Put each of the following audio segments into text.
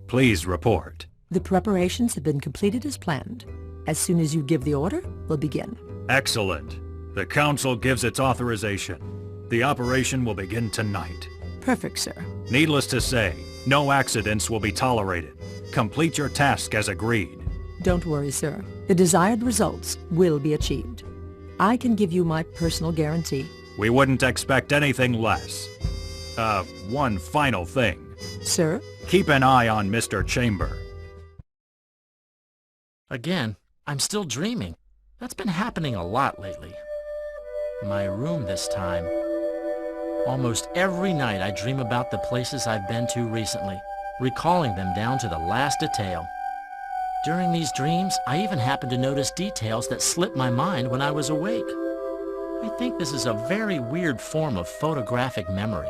Please report. The preparations have been completed as planned. As soon as you give the order, we'll begin. Excellent. The Council gives its authorization. The operation will begin tonight. Perfect, sir. Needless to say, no accidents will be tolerated. Complete your task as agreed. Don't worry, sir. The desired results will be achieved. I can give you my personal guarantee. We wouldn't expect anything less. One final thing. Sir? Keep an eye on Mr. Chamber. Again, I'm still dreaming. That's been happening a lot lately. My room this time. Almost every night I dream about the places I've been to recently, recalling them down to the last detail. During these dreams, I even happen to notice details that slipped my mind when I was awake. I think this is a very weird form of photographic memory.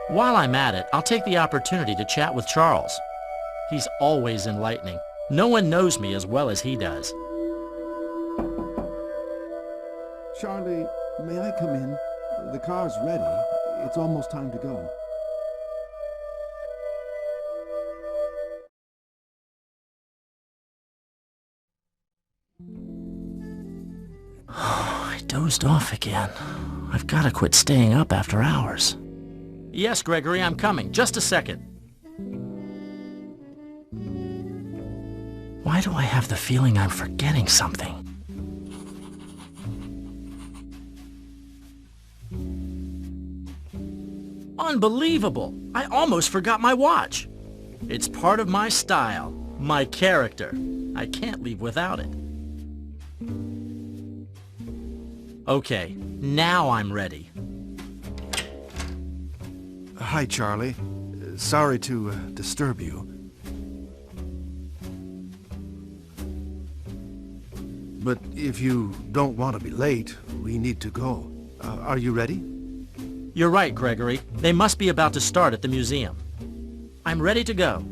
While I'm at it, I'll take the opportunity to chat with Charles. He's always enlightening. No one knows me as well as he does. Charlie, may I come in? The car's ready. It's almost time to go. I dozed off again. I've got to quit staying up after hours. Yes, Gregory, I'm coming. Just a second. Why do I have the feeling I'm forgetting something? Unbelievable! I almost forgot my watch. It's part of my style, my character. I can't leave without it. Okay, now I'm ready. Hi, Charlie. Sorry to disturb you. But if you don't want to be late, we need to go. Are you ready? You're right, Gregory. They must be about to start at the museum. I'm ready to go.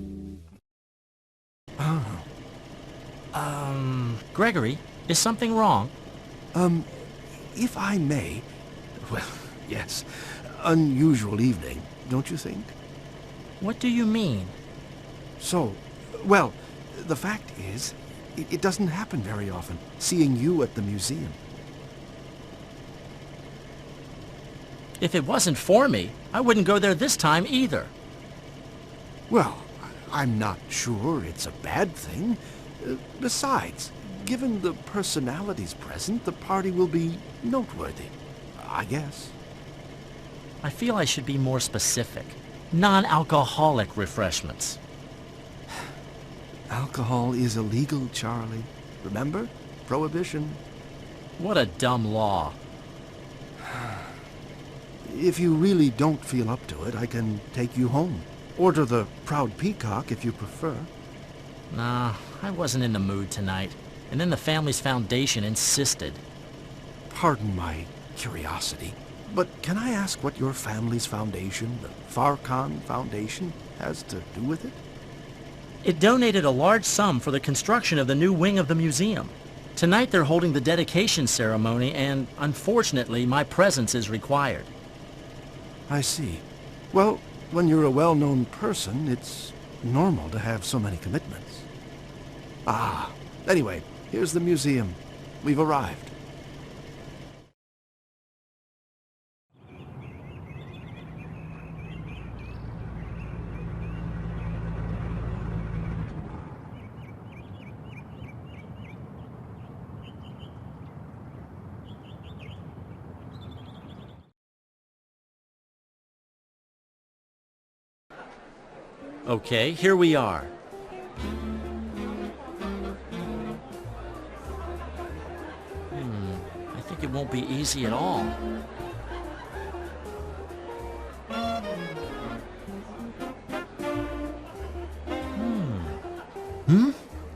Gregory, is something wrong? If I may... Well, yes. Unusual evening, don't you think? What do you mean? So, well, the fact is, it doesn't happen very often, seeing you at the museum. If it wasn't for me, I wouldn't go there this time either. Well, I'm not sure it's a bad thing. Besides, given the personalities present, the party will be noteworthy, I guess. I feel I should be more specific. Non-alcoholic refreshments. Alcohol is illegal, Charlie. Remember? Prohibition. What a dumb law. If you really don't feel up to it, I can take you home. Order the Proud Peacock if you prefer. Nah, I wasn't in the mood tonight. And then the family's foundation insisted. Pardon my curiosity, but can I ask what your family's foundation, the Farcon Foundation, has to do with it? It donated a large sum for the construction of the new wing of the museum. Tonight they're holding the dedication ceremony and, unfortunately, my presence is required. I see. Well, when you're a well-known person, it's normal to have so many commitments. Ah, anyway, here's the museum. We've arrived. Okay, here we are. I think it won't be easy at all.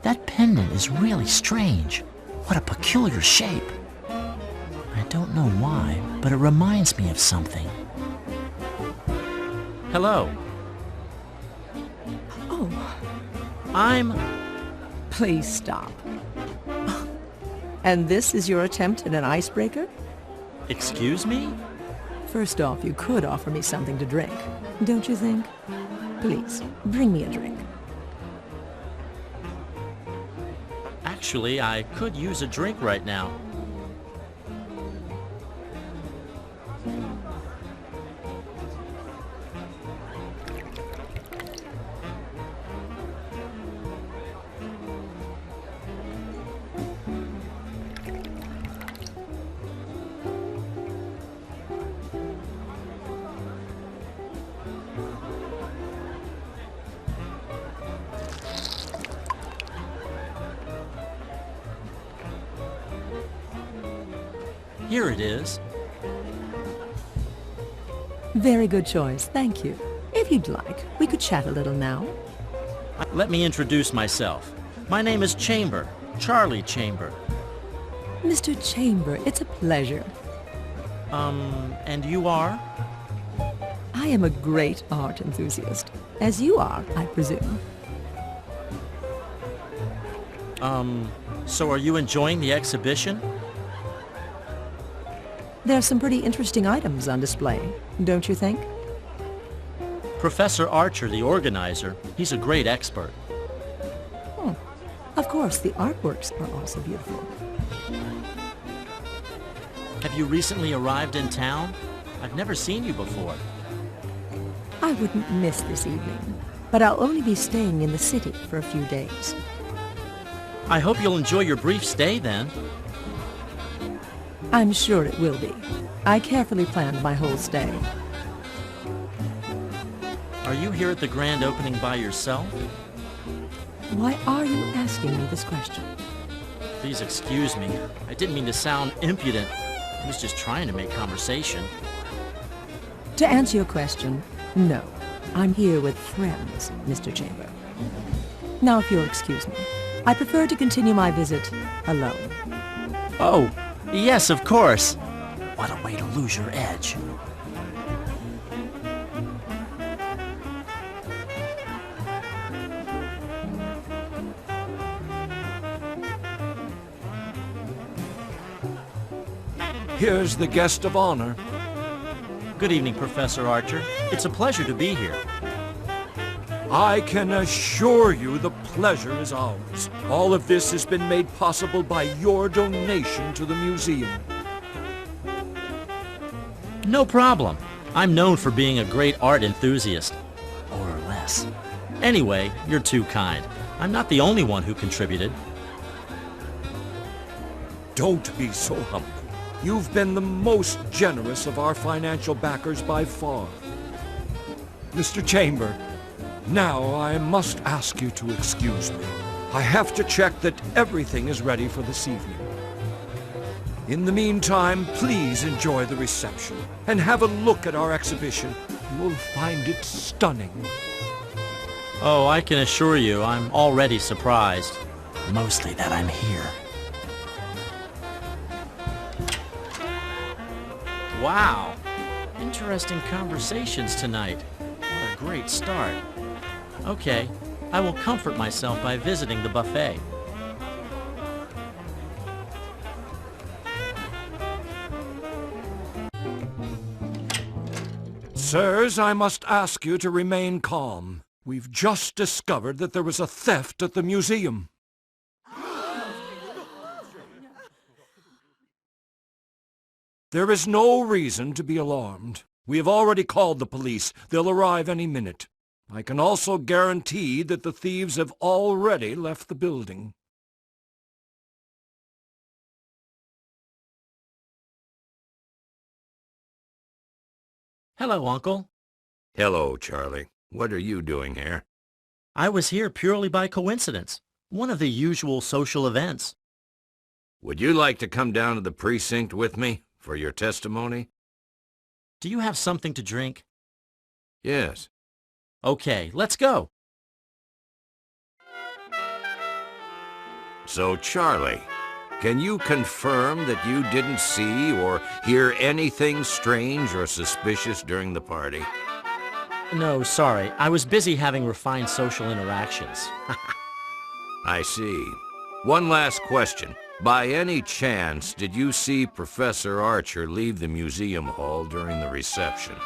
That pendant is really strange. What a peculiar shape. I don't know why, but it reminds me of something. Hello. I'm... Please stop. And this is your attempt at an icebreaker? Excuse me? First off, you could offer me something to drink, don't you think? Please, bring me a drink. Actually, I could use a drink right now. Here it is. Very good choice, thank you. If you'd like, we could chat a little now. Let me introduce myself. My name is Chamber, Charlie Chamber. Mr. Chamber, it's a pleasure. And you are? I am a great art enthusiast, as you are, I presume. So are you enjoying the exhibition? There's some pretty interesting items on display, don't you think? Professor Archer, the organizer, he's a great expert. Of course, the artworks are also beautiful. Have you recently arrived in town? I've never seen you before. I wouldn't miss this evening, but I'll only be staying in the city for a few days. I hope you'll enjoy your brief stay then. I'm sure it will be. I carefully planned my whole stay. Are you here at the grand opening by yourself? Why are you asking me this question? Please excuse me. I didn't mean to sound impudent. I was just trying to make conversation. To answer your question, no. I'm here with friends, Mr. Chamber. Now, if you'll excuse me, I prefer to continue my visit alone. Oh, yes, of course. What a way to lose your edge. Here's the guest of honor. Good evening, Professor Archer. It's a pleasure to be here. I can assure you the pleasure is ours. All of this has been made possible by your donation to the museum. No problem. I'm known for being a great art enthusiast. More or less. Anyway, you're too kind. I'm not the only one who contributed. Don't be so humble. You've been the most generous of our financial backers by far. Mr. Chamber, now I must ask you to excuse me. I have to check that everything is ready for this evening. In the meantime, please enjoy the reception and have a look at our exhibition. You'll find it stunning. Oh, I can assure you I'm already surprised. Mostly that I'm here. Wow. Interesting conversations tonight. What a great start. Okay, I will comfort myself by visiting the buffet. Sirs, I must ask you to remain calm. We've just discovered that there was a theft at the museum. There is no reason to be alarmed. We have already called the police. They'll arrive any minute. I can also guarantee that the thieves have already left the building. Hello, Uncle. Hello, Charlie. What are you doing here? I was here purely by coincidence. One of the usual social events. Would you like to come down to the precinct with me for your testimony? Do you have something to drink? Yes. Okay, let's go. So, Charlie, can you confirm that you didn't see or hear anything strange or suspicious during the party? No, sorry. I was busy having refined social interactions. I see. One last question. By any chance, did you see Professor Archer leave the museum hall during the reception?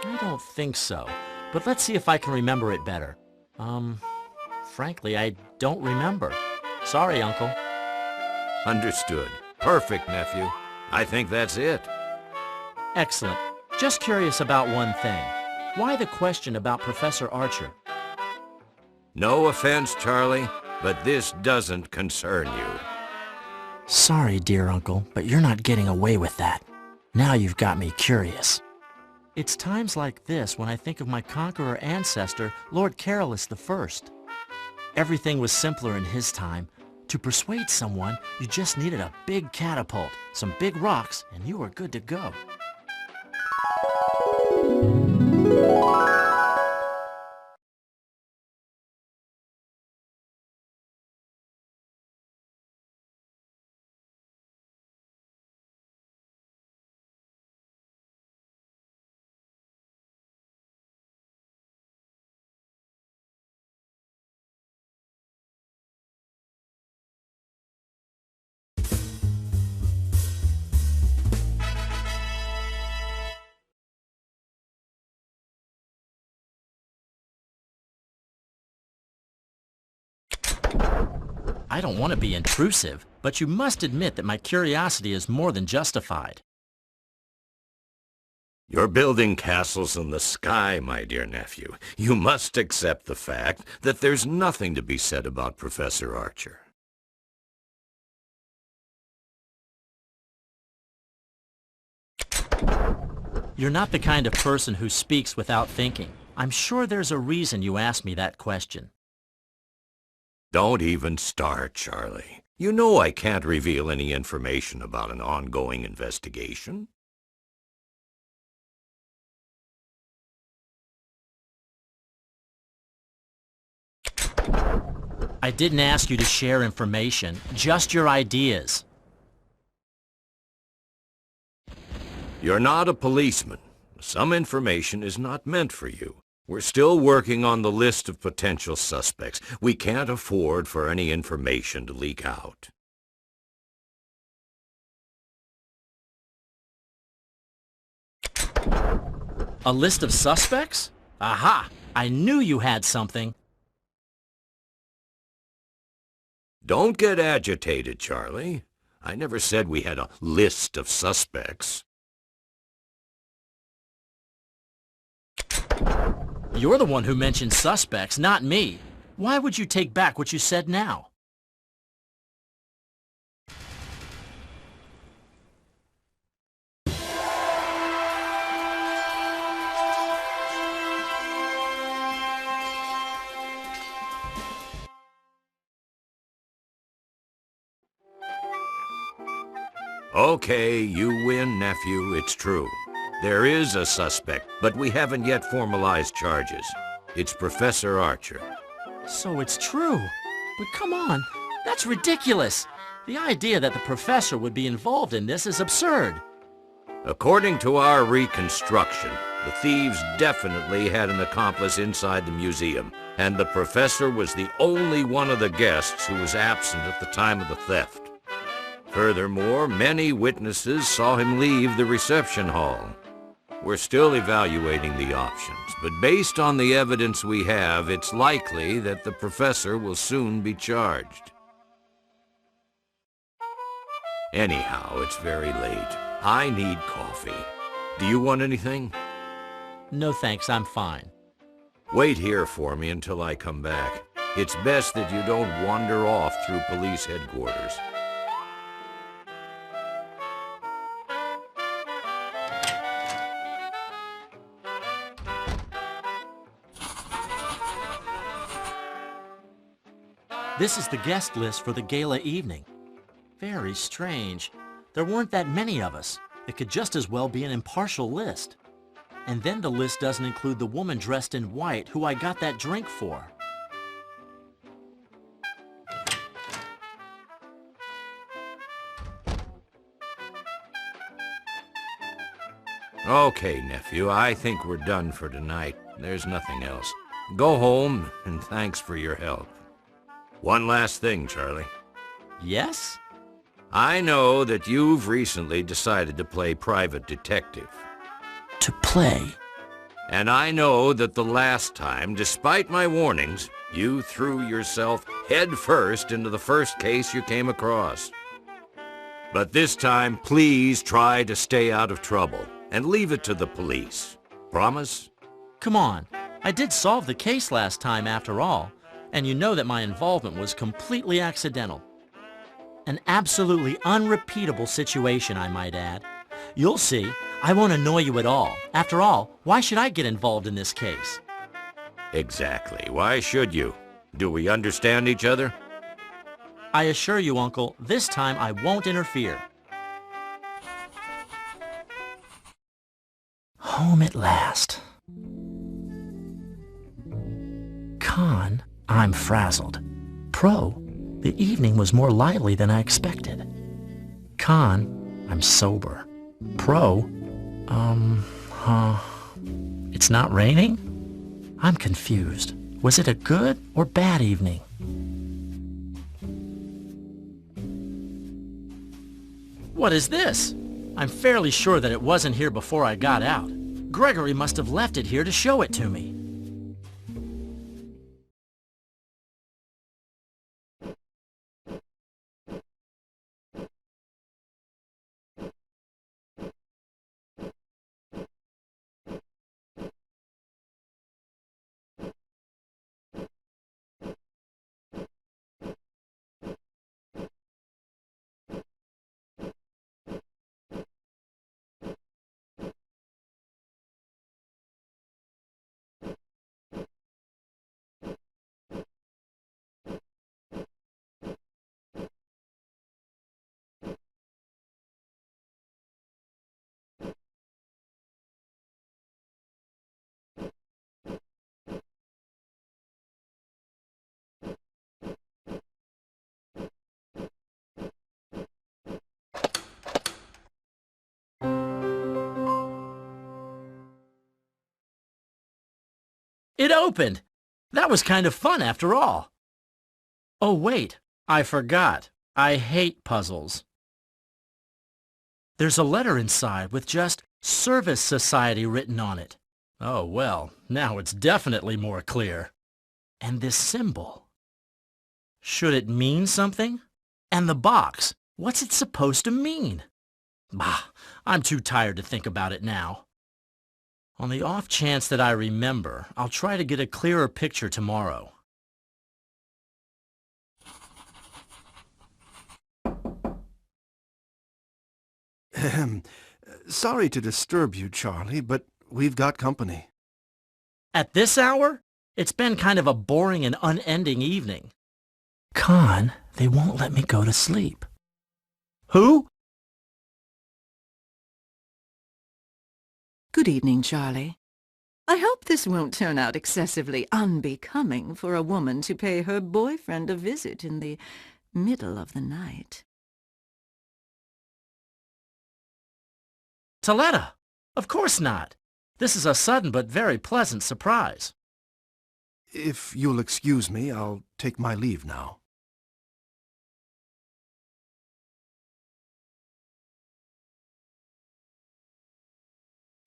I don't think so, but let's see if I can remember it better. Frankly, I don't remember. Sorry, Uncle. Understood. Perfect, nephew. I think that's it. Excellent. Just curious about one thing. Why the question about Professor Archer? No offense, Charlie, but this doesn't concern you. Sorry, dear Uncle, but you're not getting away with that. Now you've got me curious. It's times like this when I think of my conqueror ancestor, Lord Carolus I. Everything was simpler in his time. To persuade someone, you just needed a big catapult, some big rocks, and you were good to go. I don't want to be intrusive, but you must admit that my curiosity is more than justified. You're building castles in the sky, my dear nephew. You must accept the fact that there's nothing to be said about Professor Archer. You're not the kind of person who speaks without thinking. I'm sure there's a reason you asked me that question. Don't even start, Charlie. You know I can't reveal any information about an ongoing investigation. I didn't ask you to share information, just your ideas. You're not a policeman. Some information is not meant for you. We're still working on the list of potential suspects. We can't afford for any information to leak out. A list of suspects? Aha! I knew you had something. Don't get agitated, Charlie. I never said we had a list of suspects. You're the one who mentioned suspects, not me. Why would you take back what you said now? Okay, you win, nephew. It's true. There is a suspect, but we haven't yet formalized charges. It's Professor Archer. So it's true. But come on, that's ridiculous. The idea that the professor would be involved in this is absurd. According to our reconstruction, the thieves definitely had an accomplice inside the museum, and the professor was the only one of the guests who was absent at the time of the theft. Furthermore, many witnesses saw him leave the reception hall. We're still evaluating the options, but based on the evidence we have, it's likely that the professor will soon be charged. Anyhow, it's very late. I need coffee. Do you want anything? No thanks, I'm fine. Wait here for me until I come back. It's best that you don't wander off through police headquarters. This is the guest list for the gala evening. Very strange. There weren't that many of us. It could just as well be an impartial list. And then the list doesn't include the woman dressed in white who I got that drink for. Okay, nephew, I think we're done for tonight. There's nothing else. Go home, and thanks for your help. One last thing, Charlie. Yes? I know that you've recently decided to play private detective. To play? And I know that the last time, despite my warnings, you threw yourself head first into the first case you came across. But this time, please try to stay out of trouble and leave it to the police. Promise? Come on, I did solve the case last time after all, and you know that my involvement was completely accidental. An absolutely unrepeatable situation, I might add. You'll see, I won't annoy you at all. After all, why should I get involved in this case? Exactly. Why should you? Do we understand each other? I assure you, Uncle, this time I won't interfere. Home at last. Con, I'm frazzled. Pro, the evening was more lively than I expected. Con, I'm sober. Pro, it's not raining? I'm confused. Was it a good or bad evening? What is this? I'm fairly sure that it wasn't here before I got out. Gregory must have left it here to show it to me. It opened! That was kind of fun after all. Oh wait, I forgot. I hate puzzles. There's a letter inside with just Service Society written on it. Oh well, now it's definitely more clear. And this symbol. Should it mean something? And the box, what's it supposed to mean? Bah, I'm too tired to think about it now. On the off chance that I remember, I'll try to get a clearer picture tomorrow. Sorry to disturb you, Charlie, but we've got company. At this hour? It's been kind of a boring and unending evening. Con, they won't let me go to sleep. Who? Good evening, Charlie. I hope this won't turn out excessively unbecoming for a woman to pay her boyfriend a visit in the middle of the night. Toletta! Of course not. This is a sudden but very pleasant surprise. If you'll excuse me, I'll take my leave now.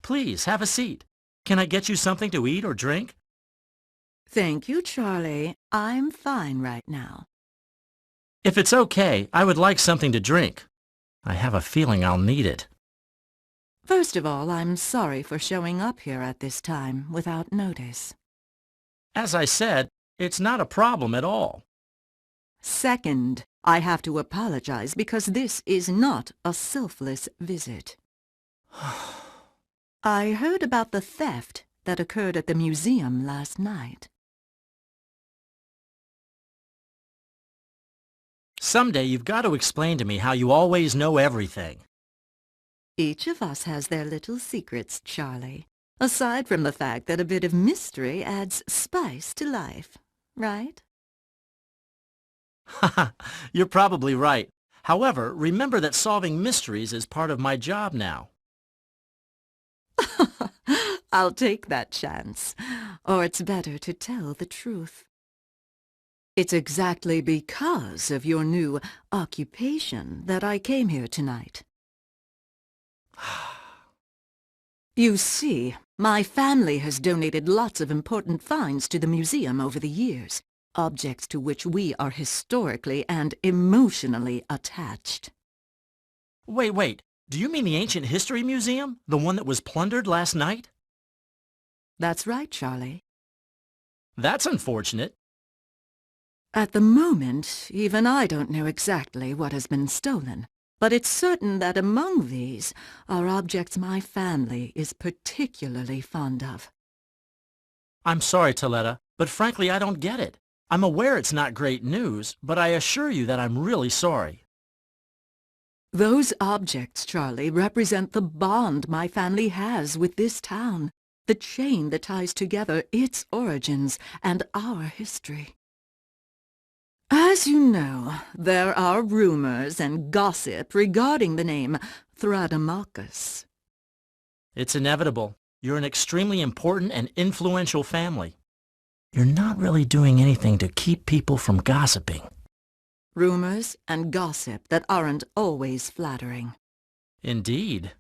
Please, have a seat. Can I get you something to eat or drink? Thank you, Charlie. I'm fine right now. If it's okay, I would like something to drink. I have a feeling I'll need it. First of all, I'm sorry for showing up here at this time without notice. As I said, it's not a problem at all. Second, I have to apologize because this is not a selfless visit. I heard about the theft that occurred at the museum last night. Someday you've got to explain to me how you always know everything. Each of us has their little secrets, Charlie. Aside from the fact that a bit of mystery adds spice to life, right? Haha, you're probably right. However, remember that solving mysteries is part of my job now. I'll take that chance. Or it's better to tell the truth. It's exactly because of your new occupation that I came here tonight. You see, my family has donated lots of important finds to the museum over the years, objects to which we are historically and emotionally attached. Wait. Do you mean the Ancient History Museum? The one that was plundered last night? That's right, Charlie. That's unfortunate. At the moment, even I don't know exactly what has been stolen, but it's certain that among these are objects my family is particularly fond of. I'm sorry, Toletta, but frankly I don't get it. I'm aware it's not great news, but I assure you that I'm really sorry. Those objects, Charlie, represent the bond my family has with this town, the chain that ties together its origins and our history. As you know, there are rumors and gossip regarding the name Thradomachus. It's inevitable. You're an extremely important and influential family. You're not really doing anything to keep people from gossiping. Rumors and gossip that aren't always flattering. Indeed.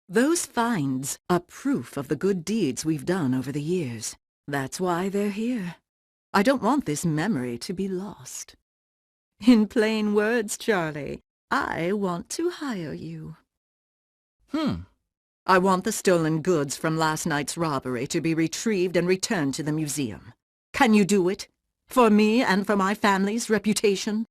Those finds are proof of the good deeds we've done over the years. That's why they're here. I don't want this memory to be lost. In plain words, Charlie, I want to hire you. I want the stolen goods from last night's robbery to be retrieved and returned to the museum. Can you do it? For me and for my family's reputation?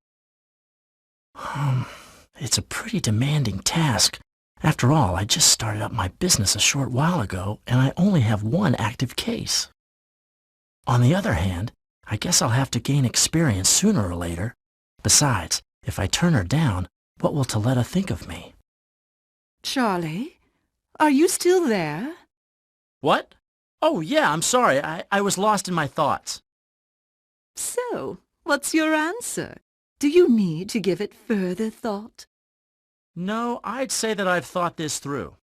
It's a pretty demanding task. After all, I just started up my business a short while ago, and I only have one active case. On the other hand, I guess I'll have to gain experience sooner or later. Besides, if I turn her down, what will Toletta think of me? Charlie, are you still there? What? Oh, yeah, I'm sorry. I was lost in my thoughts. So, what's your answer? Do you need to give it further thought? No, I'd say that I've thought this through.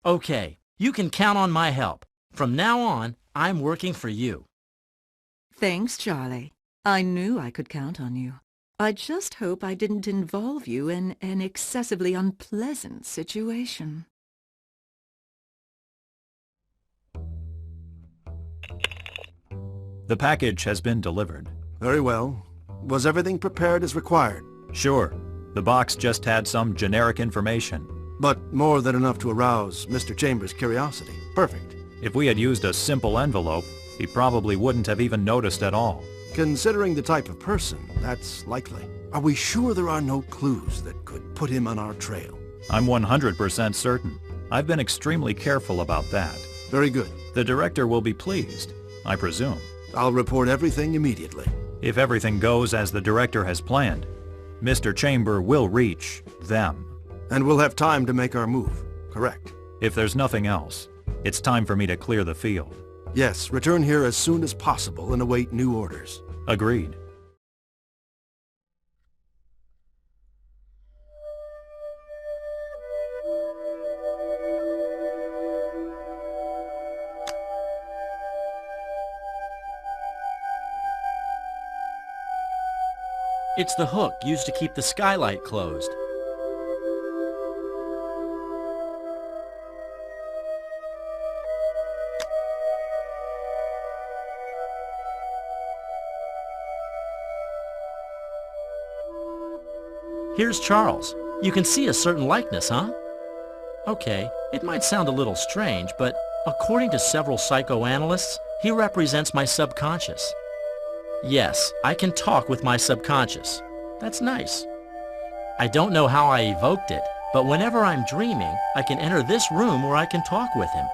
Okay, you can count on my help. From now on, I'm working for you. Thanks, Charlie. I knew I could count on you. I just hope I didn't involve you in an excessively unpleasant situation. The package has been delivered. Very well. Was everything prepared as required? Sure. The box just had some generic information. But more than enough to arouse Mr. Chambers' curiosity. Perfect. If we had used a simple envelope, he probably wouldn't have even noticed at all. Considering the type of person, that's likely. Are we sure there are no clues that could put him on our trail? I'm 100% certain. I've been extremely careful about that. Very good. The director will be pleased, I presume. I'll report everything immediately. If everything goes as the director has planned, Mr. Chamber will reach them. And we'll have time to make our move, correct? If there's nothing else, it's time for me to clear the field. Yes, return here as soon as possible and await new orders. Agreed. It's the hook used to keep the skylight closed. Here's Charles. You can see a certain likeness, huh? Okay, it might sound a little strange, but according to several psychoanalysts, he represents my subconscious. Yes, I can talk with my subconscious. That's nice. I don't know how I evoked it, but whenever I'm dreaming, I can enter this room where I can talk with him.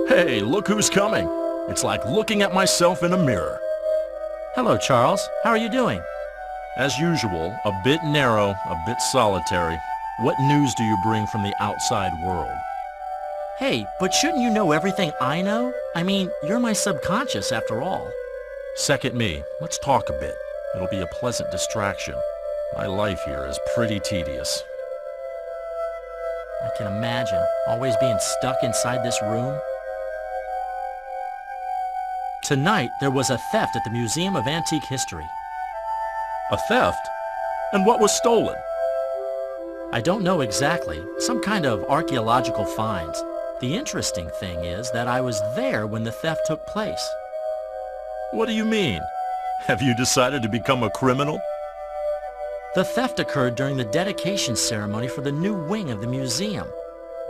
Hey, look who's coming. It's like looking at myself in a mirror. Hello, Charles. How are you doing? As usual, a bit narrow, a bit solitary. What news do you bring from the outside world? Hey, but shouldn't you know everything I know? I mean, you're my subconscious after all. Second me. Let's talk a bit. It'll be a pleasant distraction. My life here is pretty tedious. I can imagine, always being stuck inside this room. Tonight, there was a theft at the Museum of Antique History. A theft? And what was stolen? I don't know exactly. Some kind of archaeological finds. The interesting thing is that I was there when the theft took place. What do you mean? Have you decided to become a criminal? The theft occurred during the dedication ceremony for the new wing of the museum.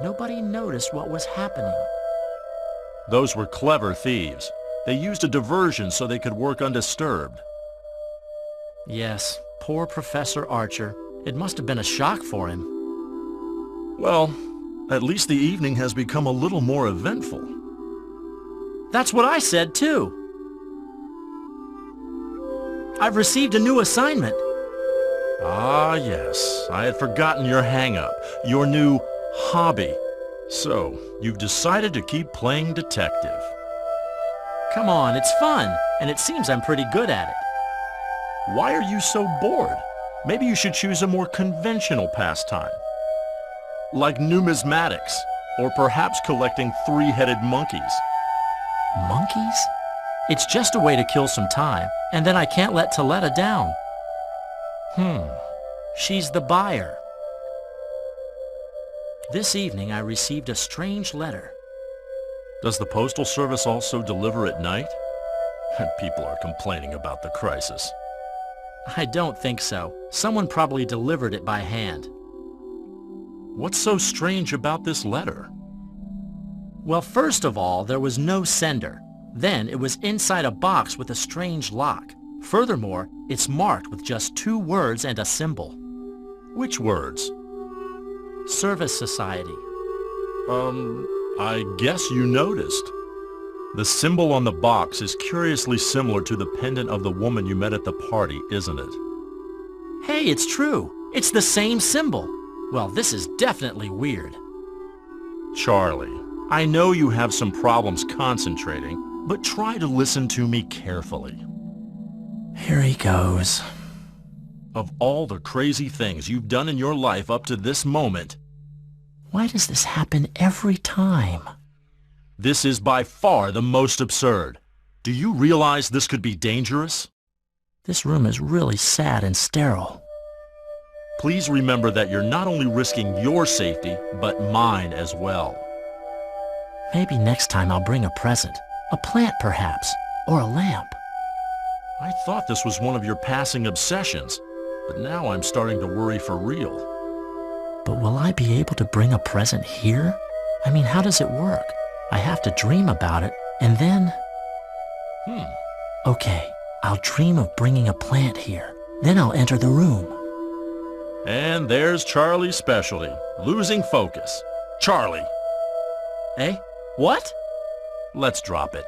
Nobody noticed what was happening. Those were clever thieves. They used a diversion so they could work undisturbed. Yes, poor Professor Archer. It must have been a shock for him. Well, at least the evening has become a little more eventful. That's what I said, too. I've received a new assignment. Ah, yes. I had forgotten your hang-up, your new hobby. So, you've decided to keep playing detective. Come on, it's fun, and it seems I'm pretty good at it. Why are you so bored? Maybe you should choose a more conventional pastime. Like numismatics, or perhaps collecting three-headed monkeys. Monkeys? It's just a way to kill some time, and then I can't let Toletta down. She's the buyer. This evening I received a strange letter. Does the Postal Service also deliver at night? People are complaining about the crisis. I don't think so. Someone probably delivered it by hand. What's so strange about this letter? Well, first of all, there was no sender. Then it was inside a box with a strange lock. Furthermore, it's marked with just 2 words and a symbol. Which words? Service Society. I guess you noticed. The symbol on the box is curiously similar to the pendant of the woman you met at the party, isn't it? Hey, it's true. It's the same symbol. Well, this is definitely weird. Charlie, I know you have some problems concentrating, but try to listen to me carefully. Here he goes. Of all the crazy things you've done in your life up to this moment, why does this happen every time? This is by far the most absurd. Do you realize this could be dangerous? This room is really sad and sterile. Please remember that you're not only risking your safety, but mine as well. Maybe next time I'll bring a present. A plant, perhaps. Or a lamp. I thought this was one of your passing obsessions, but now I'm starting to worry for real. But will I be able to bring a present here? I mean, how does it work? I have to dream about it, and then... Okay, I'll dream of bringing a plant here. Then I'll enter the room. And there's Charlie's specialty, losing focus. Charlie! Eh? What? Let's drop it.